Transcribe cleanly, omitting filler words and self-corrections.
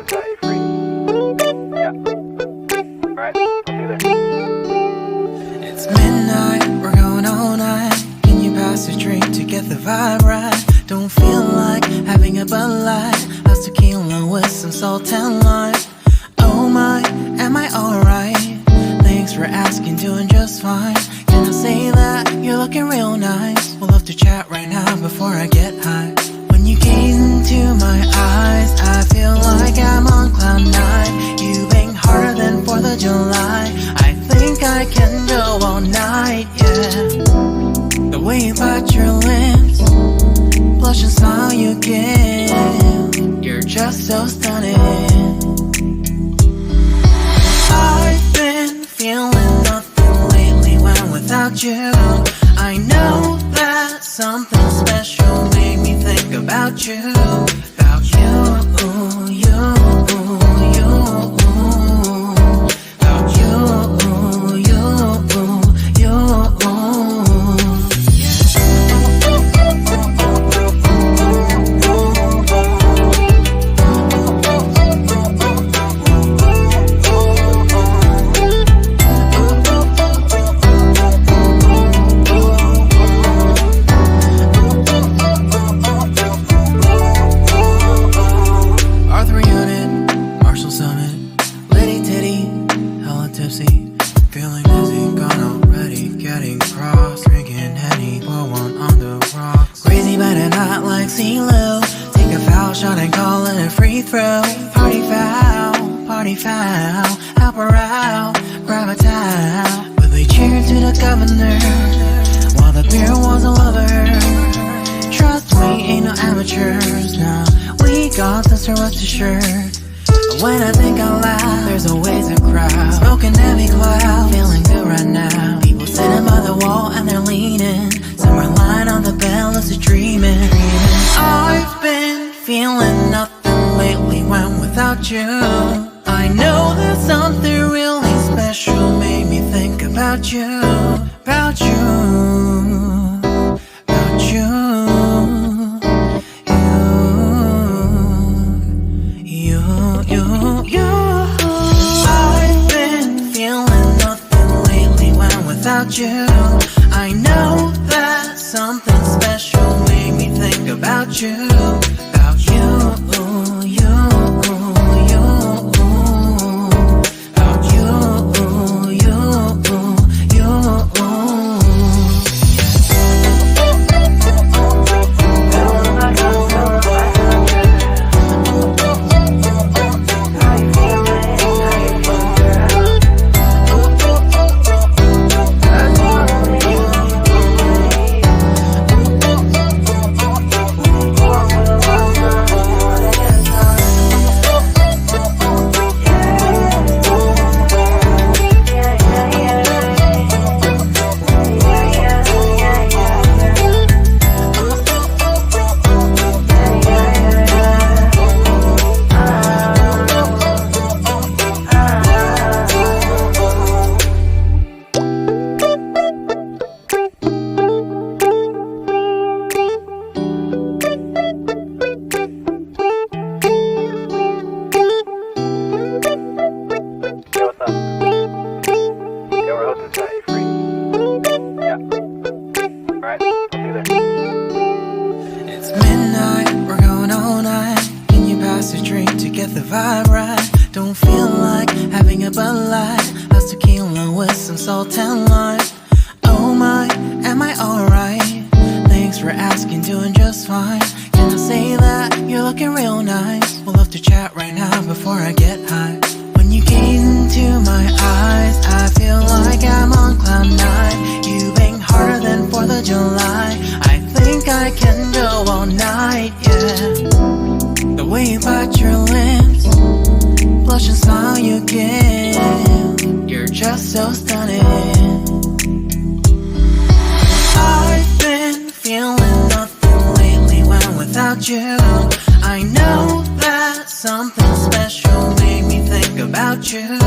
to set you free. Yeah. Alright, let's do this. It's midnight, we're going all night. Can you pass a drink to get the vibe right? Don't feel like having a Bud Light. How's tequila with some salt and lime? Oh my, am I alright? Thanks for asking, doing just fine. Can I say that you're looking real nice? We'll love to chat right now before I get high. When you gaze into my eyes, I feel like I'm on cloud nine. You bang harder than 4th of July. I think I can go all night, yeah. The way you bite your lips, blush and smile you give, you're just so stunning. I've been feeling nothing lately when without you. I know that something special made me think about you. About you, you, you. About you, you, you. Feeling dizzy, gone already, getting cross. Drinking Henny, pour one on the rocks. Crazy but not like CeeLo. Take a foul shot and call it a free throw. Party foul, help her out, grab a towel. But they cheered to the governor, while the beer was a lover. Trust me, ain't no amateurs, no. We got this to rest assured. When I think out loud, there's always a crowd. Smoking heavy cloud, feeling good right now. People sitting by the wall and they're leaning. Some are lying on the bed, lucid dreaming. I've been feeling nothing lately when without you. I know that something really special made me think about you. About you, about you. I've been feeling nothing lately when without you. I know that something special made me think about you. About you, you, you. About you, you, you. It's midnight, we're going all night. Can you pass a drink to get the vibe right? Don't feel like having a Bud Light. How's tequila with some salt and lime? Oh my, am I alright? Thanks for asking, doing just fine. Can I say that you're looking real nice? We'll love to chat right now before I get high. When you gaze into my eyes, I feel like I'm on cloud nine. You bang harder than 4th of July. I think I can go all night, yeah. The way you bite your lips, blush and smile you give, you're just so stunning. I've been feeling nothing lately when without you. I know that something special made me think about you.